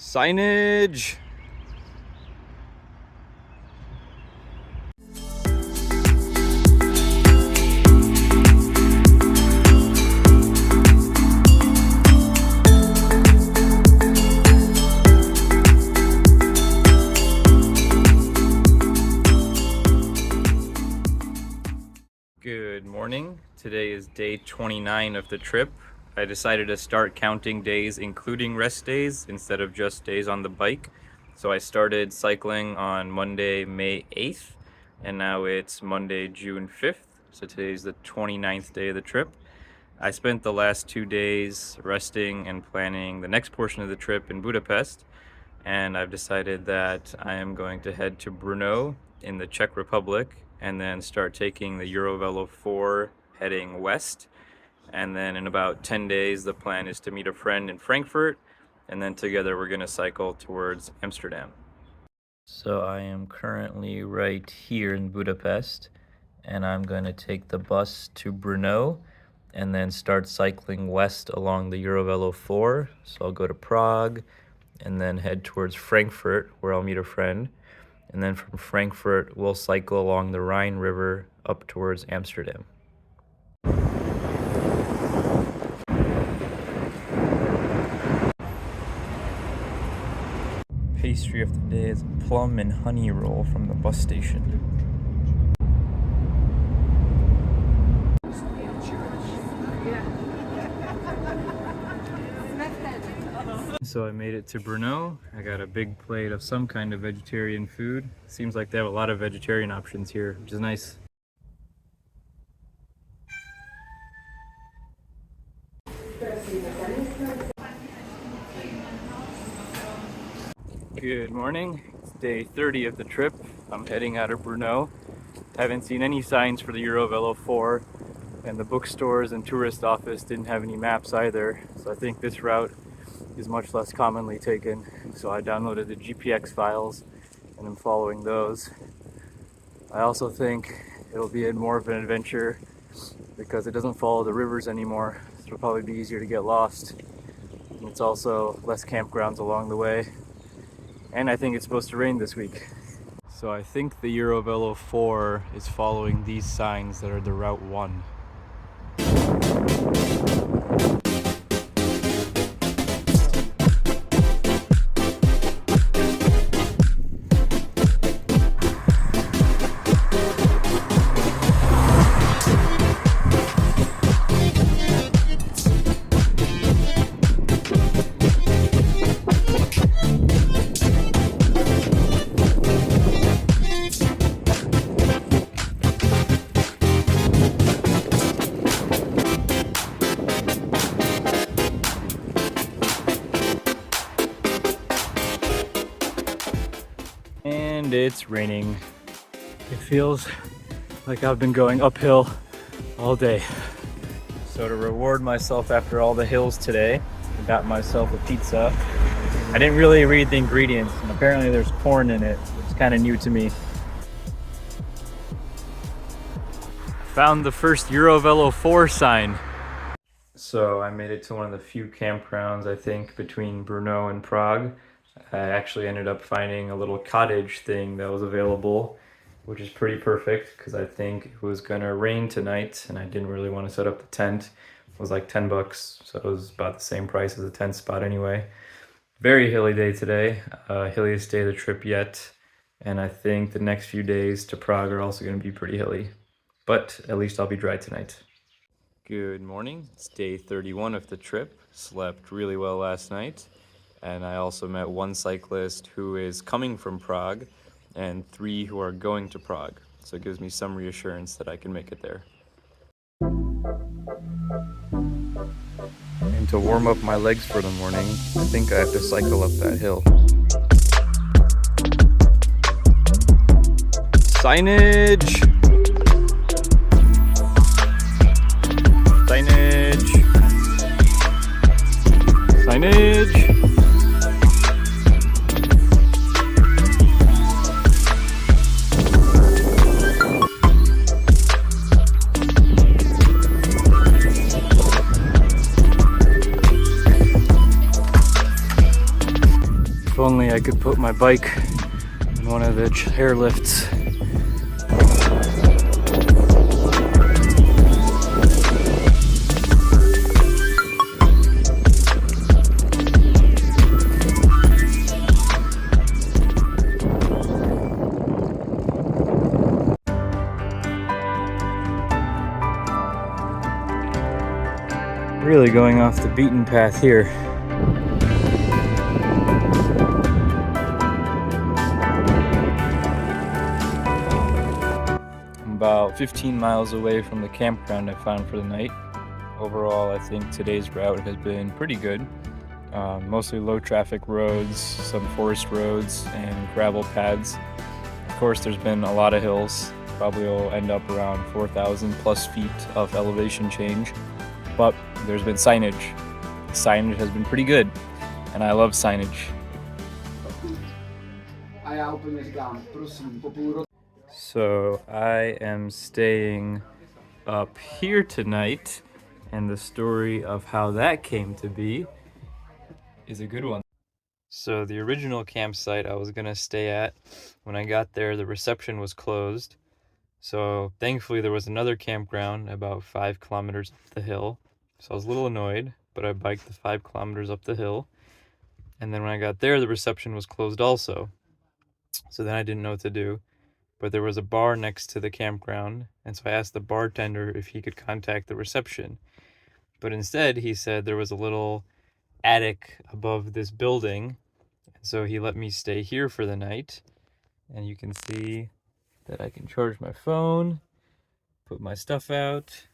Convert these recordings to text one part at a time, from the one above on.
Signage! Good morning. Today is day 29 of the trip. I decided to start counting days including rest days instead of just days on the bike. So I started cycling on Monday, May 8th, and now it's Monday, June 5th. So today's the 29th day of the trip. I spent the last 2 days resting and planning the next portion of the trip in Budapest, and I've decided that I am going to head to Brno in the Czech Republic and then start taking the Eurovelo 4 heading west. And then in about 10 days, the plan is to meet a friend in Frankfurt, and then together we're going to cycle towards Amsterdam. So I am currently right here in Budapest, and I'm going to take the bus to Brno and then start cycling west along the Eurovelo 4. So I'll go to Prague and then head towards Frankfurt, where I'll meet a friend. And then from Frankfurt, we'll cycle along the Rhine River up towards Amsterdam. Pastry of the day is a plum and honey roll from the bus station. So I made it to Brno. I got a big plate of some kind of vegetarian food. Seems like they have a lot of vegetarian options here, which is nice. Good morning. It's day 30 of the trip. I'm heading out of Brno. Haven't seen any signs for the Eurovelo 4, and the bookstores and tourist office didn't have any maps either, so I think this route is much less commonly taken. So I downloaded the GPX files and I'm following those. I also think it'll be more of an adventure because it doesn't follow the rivers anymore, so it'll probably be easier to get lost. And it's also less campgrounds along the way. And I think it's supposed to rain this week. So I think the Eurovelo 4 is following these signs that are the Route 1. And it's raining. It feels like I've been going uphill all day. So to reward myself after all the hills today, I got myself a pizza. I didn't really read the ingredients, and apparently there's corn in it. It's kind of new to me. Found the first Eurovelo 4 sign. So I made it to one of the few campgrounds, I think, between Brno and Prague. I actually ended up finding a little cottage thing that was available, which is pretty perfect because I think it was gonna rain tonight and I didn't really want to set up the tent. It was like $10, so it was about the same price as a tent spot anyway. Very hilly day today, hilliest day of the trip yet, and I think the next few days to Prague are also going to be pretty hilly, but at least I'll be dry tonight. Good morning, it's day 31 of the trip. Slept really well last night. And I also met one cyclist who is coming from Prague and 3 who are going to Prague. So it gives me some reassurance that I can make it there. And to warm up my legs for the morning, I think I have to cycle up that hill. Signage! Signage! Signage! If only I could put my bike in one of the chairlifts. Really going off the beaten path here. I'm about 15 miles away from the campground I found for the night. Overall, I think today's route has been pretty good. Mostly low traffic roads, some forest roads, and gravel paths. Of course, there's been a lot of hills. Probably will end up around 4,000 plus feet of elevation change. But there's been signage. Signage has been pretty good, and I love signage. So I am staying up here tonight, and the story of how that came to be is a good one. So the original campsite I was gonna stay at, when I got there, the reception was closed. So thankfully there was another campground about 5 kilometers up the hill. So I was a little annoyed, but I biked the 5 kilometers up the hill. And then when I got there, the reception was closed also. So then I didn't know what to do. But there was a bar next to the campground. And so I asked the bartender if he could contact the reception. But instead, he said there was a little attic above this building. And so he let me stay here for the night. And you can see that I can charge my phone, put my stuff out.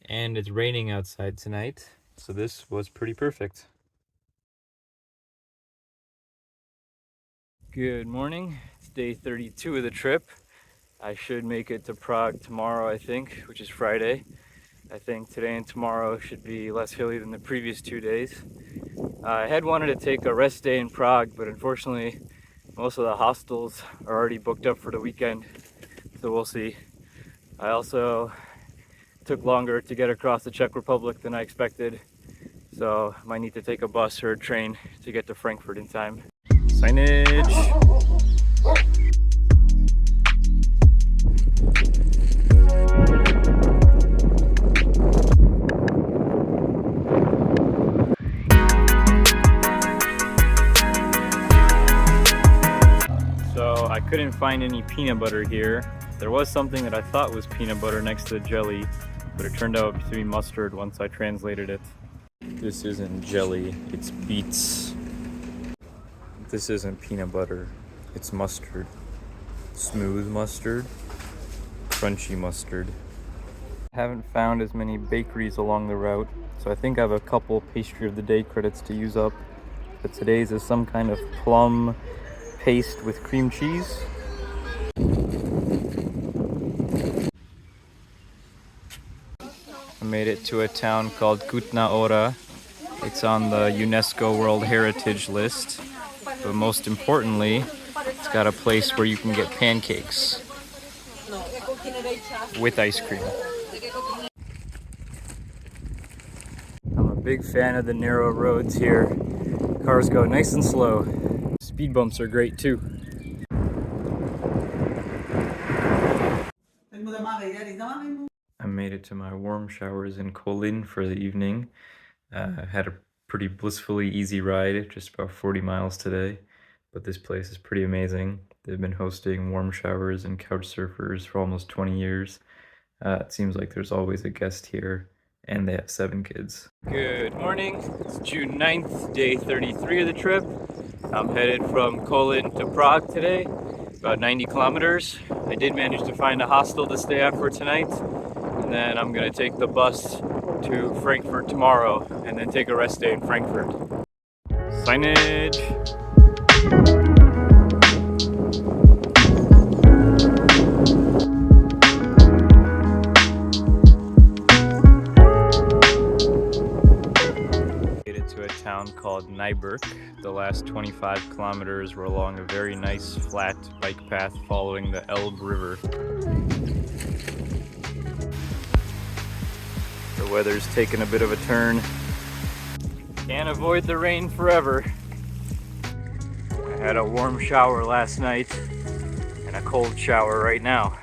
And it's raining outside tonight, so this was pretty perfect. Good morning. It's day 32 of the trip. I should make it to Prague tomorrow, I think, which is Friday. I think today and tomorrow should be less hilly than the previous 2 days. I had wanted to take a rest day in Prague, but unfortunately most of the hostels are already booked up for the weekend, so we'll see. I also took longer to get across the Czech Republic than I expected, so I might need to take a bus or a train to get to Frankfurt in time. Signage! So I couldn't find any peanut butter here. There was something that I thought was peanut butter next to the jelly, but it turned out to be mustard once I translated it. This isn't jelly, it's beets. This isn't peanut butter, it's mustard. Smooth mustard, crunchy mustard. I haven't found as many bakeries along the route, so I think I have a couple pastry of the day credits to use up. But today's is some kind of plum paste with cream cheese. I made it to a town called Kutna Hora. It's on the UNESCO World Heritage List, but most importantly, it's got a place where you can get pancakes with ice cream. I'm a big fan of the narrow roads here. Cars go nice and slow. Speed bumps are great too. I made it to my Warmshowers in Kolin for the evening. Had a pretty blissfully easy ride, just about 40 miles today. But this place is pretty amazing. They've been hosting Warmshowers and couch surfers for almost 20 years. It seems like there's always a guest here, and they have 7 kids. Good morning. It's June 9th, day 33 of the trip. I'm headed from Kolin to Prague today, about 90 kilometers. I did manage to find a hostel to stay at for tonight, and then I'm gonna take the bus to Frankfurt tomorrow, and then take a rest day in Frankfurt. Signage! To a town called Nyberg. The last 25 kilometers were along a very nice flat bike path following the Elbe River. The weather's taken a bit of a turn. Can't avoid the rain forever. Had a warm shower last night and a cold shower right now.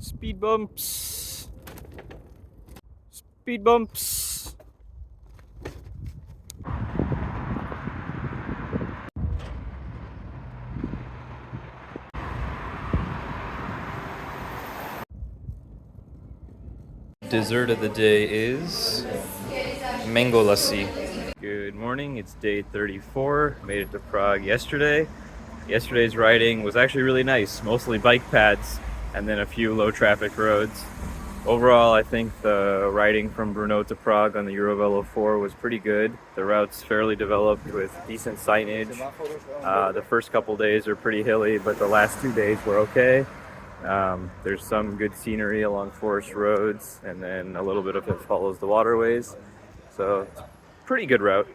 Speed bumps. Speed bumps. Dessert of the day is mango lassi. Good morning, it's day 34. Made it to Prague yesterday. Yesterday's riding was actually really nice, mostly bike paths and then a few low traffic roads. Overall, I think the riding from Brno to Prague on the Eurovelo 4 was pretty good. The route's fairly developed with decent signage. The first couple days are pretty hilly, but the last 2 days were okay. There's some good scenery along forest roads, and then a little bit of it follows the waterways. So, pretty good route.